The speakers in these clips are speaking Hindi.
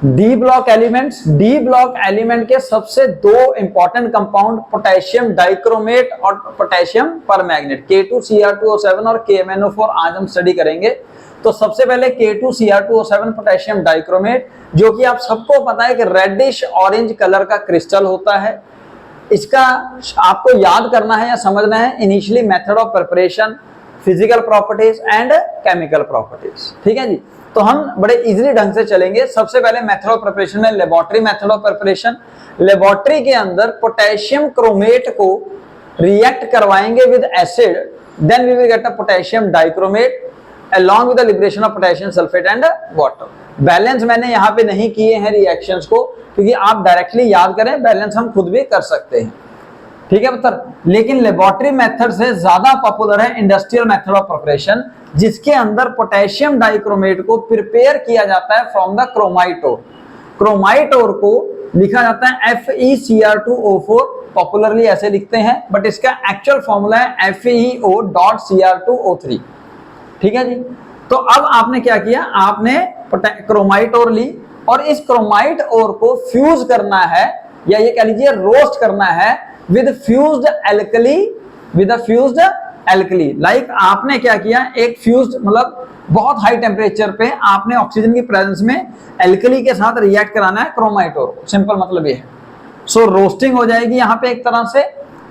D block elements, D block element के सबसे दो इंपॉर्टेंट कंपाउंड पोटेशियम डाइक्रोमेट और पोटेशियम परमैंगनेट, K2Cr2O7 और KMnO4 आज हम स्टडी करेंगे। तो सबसे पहले K2Cr2O7 पोटेशियम डाइक्रोमेट, जो कि आप सबको पता है कि रेडिश ऑरेंज कलर का क्रिस्टल होता है। इसका आपको याद करना है या समझना है initially method of preparation, physical properties and chemical properties. ठीक है जी, तो हम बड़े इजीली ढंग से चलेंगे। सबसे पहले मेथड ऑफ प्रिपरेशन में laboratory method of preparation, laboratory के अंदर पोटेशियम क्रोमेट को रिएक्ट करवाएंगे with acid, then we will get a potassium dichromate along with the liberation of potassium sulfate and water। Balance मैंने यहाँ पे नहीं किए हैं रिएक्शंस को, क्योंकि आप डायरेक्टली याद करें, बैलेंस हम खुद भी कर सकते हैं। ठीक है पुत्र, लेकिन लेबोरेटरी मेथड से ज्यादा पॉपुलर है इंडस्ट्रियल मेथड ऑफ प्रिपरेशन, जिसके अंदर पोटेशियम डाइक्रोमेट को प्रिपेयर किया जाता है from the chromite ore. Chromite ore को लिखा जाता है FeCr2O4, पॉपुलरली ऐसे लिखते हैं, बट इसका एक्चुअल फॉर्मूला है FeO.Cr2O3। ठीक है जी, तो अब आपने क्या किया, आपने क्रोमाइट ओर ली और इस क्रोमाइट ओर को फ्यूज करना है, या ये कह लीजिए रोस्ट करना है with fused alkali, with fused alkali. Like आपने क्या किया, एक फ्यूज्ड मतलब बहुत हाई टेम्परेचर पे आपने ऑक्सीजन की प्रेजेंस में एल्कली के साथ रिएक्ट कराना है क्रोमाइट ओर को। सिंपल मतलब ये है। सो रोस्टिंग हो जाएगी यहाँ पे एक तरह से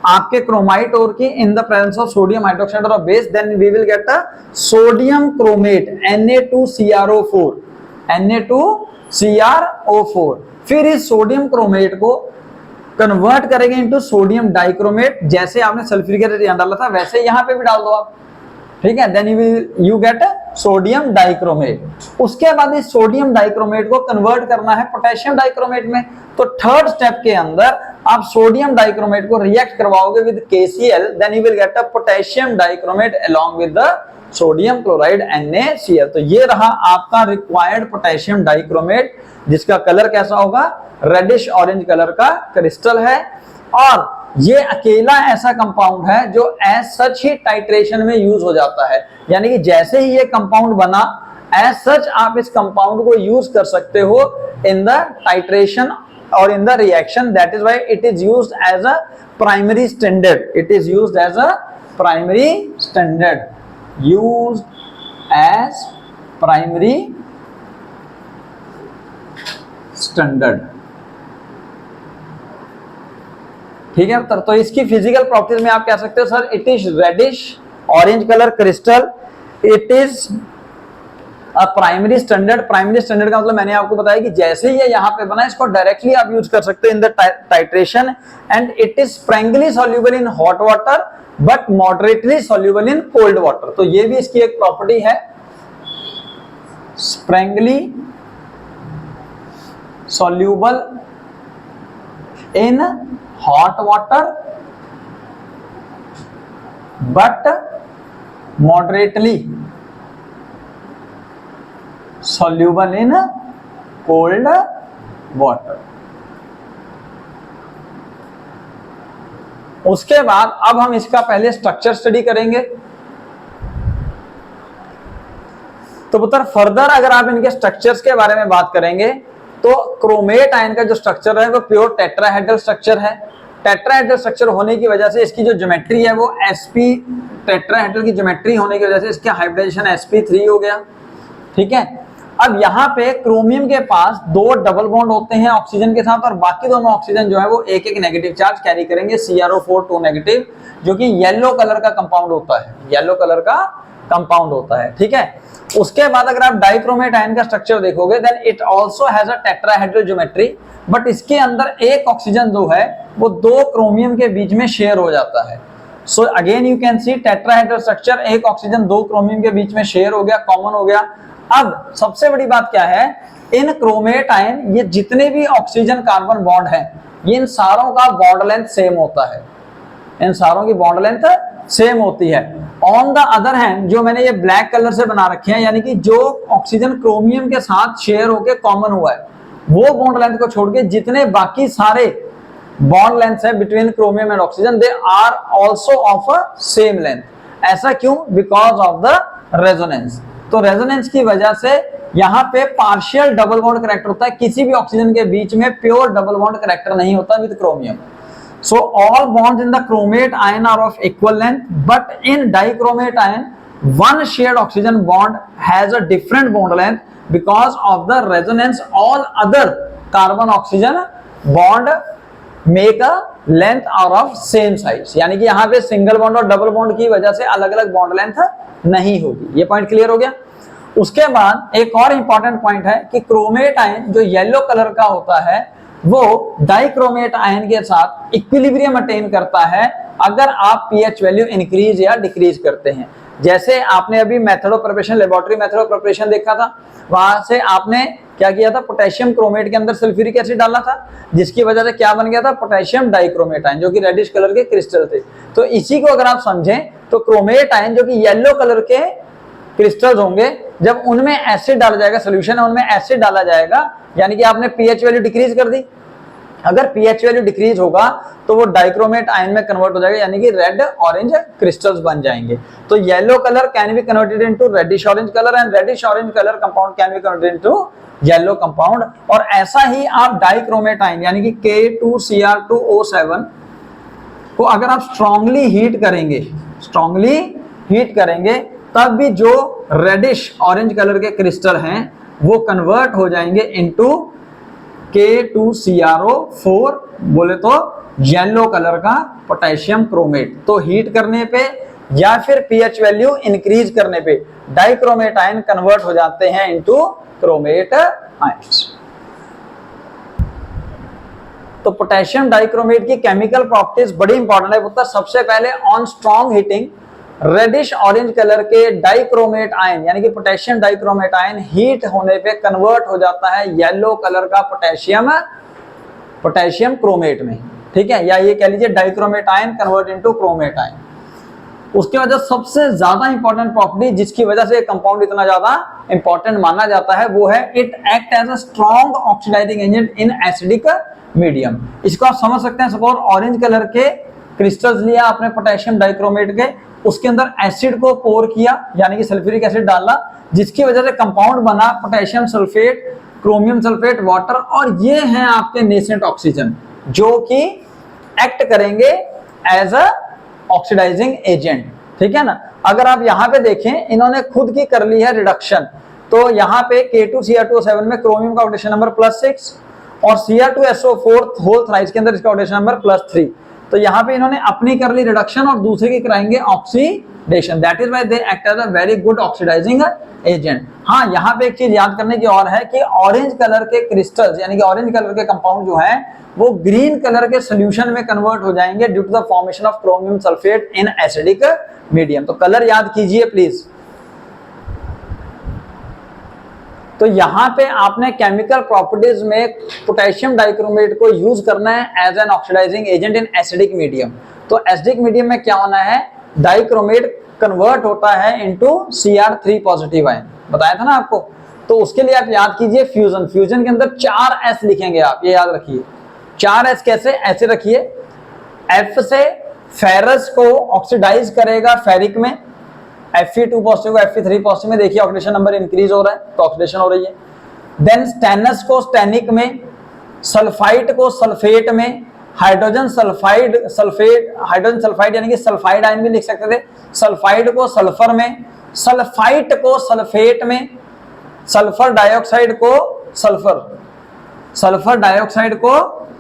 आपके क्रोमाइट ओर की in the presence of sodium hydroxide और base, then we will get a sodium chromate Na2CrO4, Na2CrO4। फिर इस सोडियम क्रोमेट को कन्वर्ट करेंगे इनटू सोडियम डाइक्रोमेट। जैसे आपने सल्फ्यूरिक एसिड यहां डाला था वैसे यहां पे भी डाल दो आप। ठीक है, then you get sodium dichromate. उसके बाद इस सोडियम डाइक्रोमेट को कन्वर्ट करना है पोटेशियम डाइक्रोमेट में। तो थर्ड स्टेप के अंदर आप सोडियम डाइक्रोमेट को रिएक्ट करवाओगे with KCl, then you will get a potassium dichromate along with the sodium chloride NaCl। तो ये रहा आपका रिक्वायर्ड पोटेशियम डाइक्रोमेट, जिसका कलर कैसा होगा, रेडिश ऑरेंज कलर का क्रिस्टल है। और ये अकेला ऐसा कंपाउंड है जो एज सच ही टाइट्रेशन में यूज हो जाता है, यानी कि जैसे ही ये कंपाउंड बना एज सच आप इस कंपाउंड को यूज कर सकते हो इन द टाइट्रेशन और in the reaction. That is why it is used as a primary standard, it is used as a primary standard, used as primary standard. ठीक है, तो इसकी फिजिकल प्रॉपर्टीज में आप कह सकते हो sir it is reddish orange colour crystal, it is a primary standard. Primary standard का मतलब मैंने आपको बताया कि जैसे ही ये यहाँ पे बना इसको डायरेक्टली आप यूज कर सकते हो इन the titration, and it is sparingly soluble in hot water but moderately soluble in cold water. तो ये भी इसकी एक प्रॉपर्टी है, sparingly soluble in hot water but moderately soluble in cold water। उसके बाद अब हम इसका पहले स्ट्रक्चर स्टडी करेंगे। तो पुत्र फर्दर अगर आप इनके स्ट्रक्चर्स के बारे में बात करेंगे तो क्रोमेट आयन का जो स्ट्रक्चर है वो प्योर टेट्राहेड्रल स्ट्रक्चर है। टेट्राहेड्रल स्ट्रक्चर होने की वजह से इसकी जो ज्योमेट्री है वो sp, टेट्राहेड्रल की ज्योमेट्री होने की वजह से इसका हाइब्रिडाइजेशन sp3 हो गया। ठीक है, अब यहाँ पे क्रोमियम के पास दो डबल बॉन्ड होते हैं ऑक्सीजन के साथ, और बाकी दोनों ऑक्सीजन जो है वो एक एक नेगेटिव चार्ज कैरी करेंगे, CrO4 2 नेगेटिव, जो कि येलो कलर का कंपाउंड होता है, येलो कलर का कंपाउंड होता है। ठीक है, उसके बाद अगर आप डाइक्रोमेट आयन का स्ट्रक्चर देखोगे then it also has a tetrahedral geometry, but इसके अंदर एक ऑक्सीजन जो है वो दो क्रोमियम के बीच में शेयर हो जाता है। So again you can see tetrahedral structure, एक ऑक्सीजन दो क्रोमियम के बीच में शेयर हो गया, कॉमन हो गया। अब सबसे बड़ी बात क्या है, इन क्रोमेट आयन ये जितने भी ऑक्सीजन कार्बन बॉन्ड है ये इन सारों का बॉन्ड लेंथ सेम होता है, इन सारों की बॉन्ड लेंथ सेम होती है। ऑन द अदर हैंड जो मैंने ये ब्लैक कलर से बना रखे हैं, यानी कि जो ऑक्सीजन क्रोमियम के साथ शेयर होके कॉमन हुआ है वो बॉन्ड लेंथ को छोड़ के जितने बाकी सारे बॉन्ड लेंथ है between chromium and oxygen they are also of a same length. ऐसा क्यों? Because of the resonance. तो रेजोनेंस की वजह से यहाँ पे पार्शियल डबल बॉन्ड करेक्टर होता है, किसी भी ऑक्सीजन के बीच में प्योर डबल बॉन्ड करेक्टर नहीं होता with chromium. So all bonds in the chromate ion are of equal length, but in dichromate ion, one shared oxygen bond has a different bond length because of the resonance. All other carbon-oxygen bond make a length are of same size. यानी कि यहाँ पे सिंगल बॉन्ड और डबल बॉन्ड की वजह से अलग अलग बॉन्ड लेंथ नहीं होगी। ये पॉइंट क्लियर हो गया। उसके बाद एक और इंपॉर्टेंट पॉइंट है कि क्रोमेट आयन जो येलो कलर का होता है वो डाइक्रोमेट आयन के साथ इक्विलिब्रियम अटेन करता है अगर आप पीएच वैल्यू इंक्रीज या डिक्रीज करते हैं। जैसे आपने अभी method of preparation, laboratory method of preparation देखा था, वहां से आपने क्या किया था, पोटेशियम क्रोमेट के अंदर सल्फ्यूरिक एसिड डाला था, जिसकी वजह से क्या बन गया था, पोटेशियम डाइक्रोमेट आयन, जो कि रेडिश कलर के क्रिस्टल थे। तो इसी को अगर आप समझें तो क्रोमेट आयन जो कि येलो कलर के क्रिस्टल्स होंगे, जब उनमें एसिड डाला जाएगा, सोल्यूशन है उनमें एसिड डाला जाएगा, यानी कि आपने पीएच वैल्यू डिक्रीज कर दी। अगर पीएच वैल्यू डिक्रीज होगा तो वो डाइक्रोमेट आयन में कन्वर्ट हो जाएगा, यानी कि रेड ऑरेंज क्रिस्टल्स बन जाएंगे। तो yellow colour can be converted into reddish orange colour and reddish orange colour compound can be converted into yellow compound. और ऐसा ही आप डाइक्रोमेट आयन यानी कि K2Cr2O7 को अगर आप स्ट्रांगली हीट करेंगे तब भी जो रेडिश ऑरेंज कलर के क्रिस्टल हैं वो कन्वर्ट हो जाएंगे इनटू K2CrO4, बोले तो येलो कलर का पोटेशियम क्रोमेट। तो हीट करने पे या फिर पीएच वैल्यू इंक्रीज करने पे डाइक्रोमेट आयन कन्वर्ट हो जाते हैं इनटू क्रोमेट आयंस। तो पोटेशियम डाइक्रोमेट की केमिकल प्रॉपर्टीज बड़ी इंपॉर्टेंट है। मतलब सबसे पहले on strong heating reddish orange colour के डाइक्रोमेट आयन यानी कि पोटेशियम डाइक्रोमेट आयन हीट होने पे कन्वर्ट हो जाता है येलो कलर का पोटेशियम क्रोमेट में, ठीक है, या ये कह लीजिए dichromate ion convert into chromate ion. उसके वजह सबसे ज्यादा इंपॉर्टेंट प्रॉपर्टी जिसकी वजह से कंपाउंड इतना ज्यादा इंपॉर्टेंट माना जाता है वो है it act as a strong oxidising agent in acidic medium. इसको आप समझ सकते हैं, सपोज ऑरेंज कलर के क्रिस्टल्स लिया आपने पोटेशियम डाइक्रोमेट के, उसके अंदर एसिड को पोर किया यानी कि सल्फ्यूरिक एसिड डाला, जिसकी वजह से कंपाउंड बना potassium sulphate, chromium sulphate, water, और ये हैं आपके नेसेंट ऑक्सीजन जो कि एक्ट करेंगे एज अ ऑक्सीडाइजिंग एजेंट, ठीक है ना। अगर आप यहाँ पे देखें इन्होंने खुद की कर ली है रिडक्शन, तो यहाँ पे K2Cr2O7 में क्रोमियम का ऑक्सीडेशन नंबर +6 और Cr2SO4 होल थ्राइस के अंदर इसका ऑक्सीडेशन नंबर +3। तो यहाँ पे इन्होंने अपनी कर ली रिडक्शन और दूसरे की कराएंगे oxidation, that is why they act as a very good oxidising agent. हाँ, यहाँ पे एक चीज याद करने की और है कि ऑरेंज कलर के क्रिस्टल्स यानी कि ऑरेंज कलर के कंपाउंड जो है वो ग्रीन कलर के सोल्यूशन में कन्वर्ट हो जाएंगे due to the formation of chromium sulphate in acidic medium. तो कलर याद कीजिए प्लीज। तो यहाँ पे आपने केमिकल प्रॉपर्टीज में पोटेशियम डाइक्रोमेट को यूज करना है as an oxidising agent in acidic medium. तो एसिडिक मीडियम में क्या होना है, डाइक्रोमेट कन्वर्ट होता है इनटू Cr3 पॉजिटिव आयन, बताया था ना आपको। तो उसके लिए आप याद कीजिए फ्यूजन के अंदर 4S लिखेंगे आप, ये याद रखिए। 4S कैसे, ऐसे रखिए, F से फेरस को ऑक्सीडाइज करेगा फेरिक में, Fe2 पॉजिटिव को Fe3 पॉजिटिव में, देखिए ऑक्सीडेशन नंबर इंक्रीज हो रहा है तो ऑक्सीडेशन हो रही है। देन स्टेनस को स्टेनिक में, सल्फाइड को सल्फेट में, हाइड्रोजन सल्फाइड यानी कि सल्फाइड आयन भी लिख सकते थे, सल्फाइड को सल्फर में, सल्फाइट को सल्फेट में, सल्फर डाइऑक्साइड को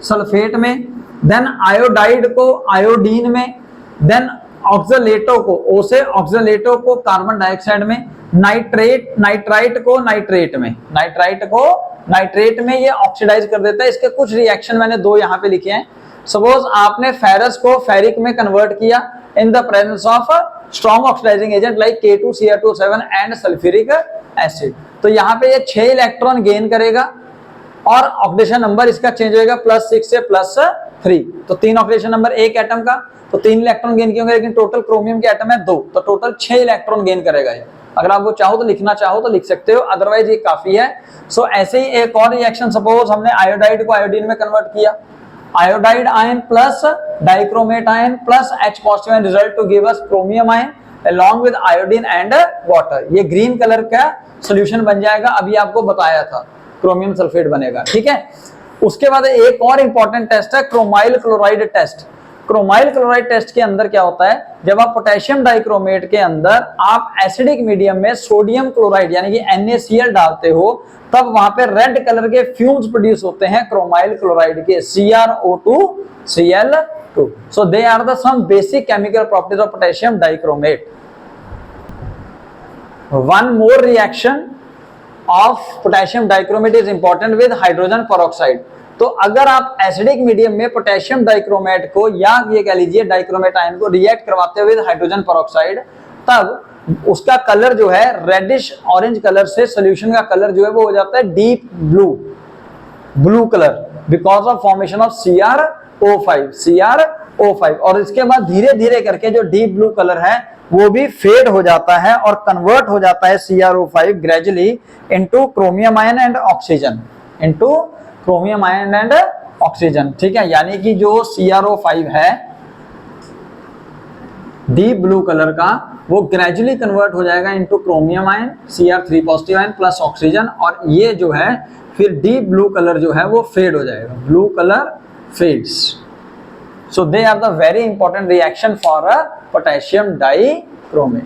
सल्फेट में, देन आयोडाइड को आयोडीन में, देन ऑक्सलेटो को O से ऑक्सलेटो को कार्बन डाइऑक्साइड में, नाइट्राइट को नाइट्रेट में ये ऑक्सीडाइज कर देता है। इसके कुछ रिएक्शन मैंने दो यहाँ पे लिखे हैं। सपोज आपने फेरस को फेरिक में कन्वर्ट किया in the presence of strong oxidising agent like K2Cr2O7 and sulphuric acid. तो यहाँ पे ये 6 इलेक्ट्रॉन गेन करेगा और ऑक्सीडेशन नंबर इसका चेंज होगा +6 से +3। तो 3 ऑक्सीडेशन नंबर एक एटम का, तो 3 इलेक्ट्रॉन गेन किए होंगे, लेकिन टोटल क्रोमियम के एटम है 2, तो टोटल 6 इलेक्ट्रॉन गेन करेगा ये। अगर आप वो चाहो तो लिखना चाहो तो लिख सकते हो, अदरवाइज ये काफी है। सो ऐसे ही एक और रिएक्शन, सपोज हमने आयोडाइड को आयोडीन में कन्वर्ट किया, iodide ion plus dichromate ion plus H positive ion result to give us chromium ion. along with iodine and water। ये ग्रीन कलर का सोल्यूशन बन जाएगा, अभी आपको बताया था क्रोमियम सल्फेट बनेगा, ठीक है। उसके बाद एक और इंपॉर्टेंट टेस्ट है chromyl chloride test. Chromyl chloride test के अंदर क्या होता है, जब आप पोटेशियम डाइक्रोमेट के अंदर आप एसिडिक मीडियम में सोडियम क्लोराइड यानी कि NaCl डालते हो, तब वहां पे रेड कलर के फ्यूम्स प्रोड्यूस होते हैं क्रोमाइल क्लोराइड के, CrO2 Cl2। So they are the some basic chemical properties of potassium dichromate. One more reaction of potassium dichromate is important with hydrogen peroxide. तो अगर आप एसिडिक मीडियम में पोटेशियम डाइक्रोमेट को या ये कह लीजिए डाइक्रोमेट आयन को रिएक्ट करवाते हुए हाइड्रोजन पेरोक्साइड, तब उसका कलर जो है रेडिश ऑरेंज कलर से सॉल्यूशन का कलर जो है वो हो जाता है deep blue colour because of formation of CrO5। और इसके बाद धीरे धीरे करके जो डीप ब्लू कलर है वो भी फेड हो जाता है और कन्वर्ट हो जाता है CrO5 gradually into chromium ion and oxygen, ठीक है। यानी कि जो CrO5 है डीप ब्लू कलर का, वो ग्रेजुअली कन्वर्ट हो जाएगा into chromium ion Cr3 positive ion plus oxygen, और ये जो है फिर डीप ब्लू कलर जो है वो फेड हो जाएगा, blue colour fades. So they are the very important reaction for a potassium dichromate.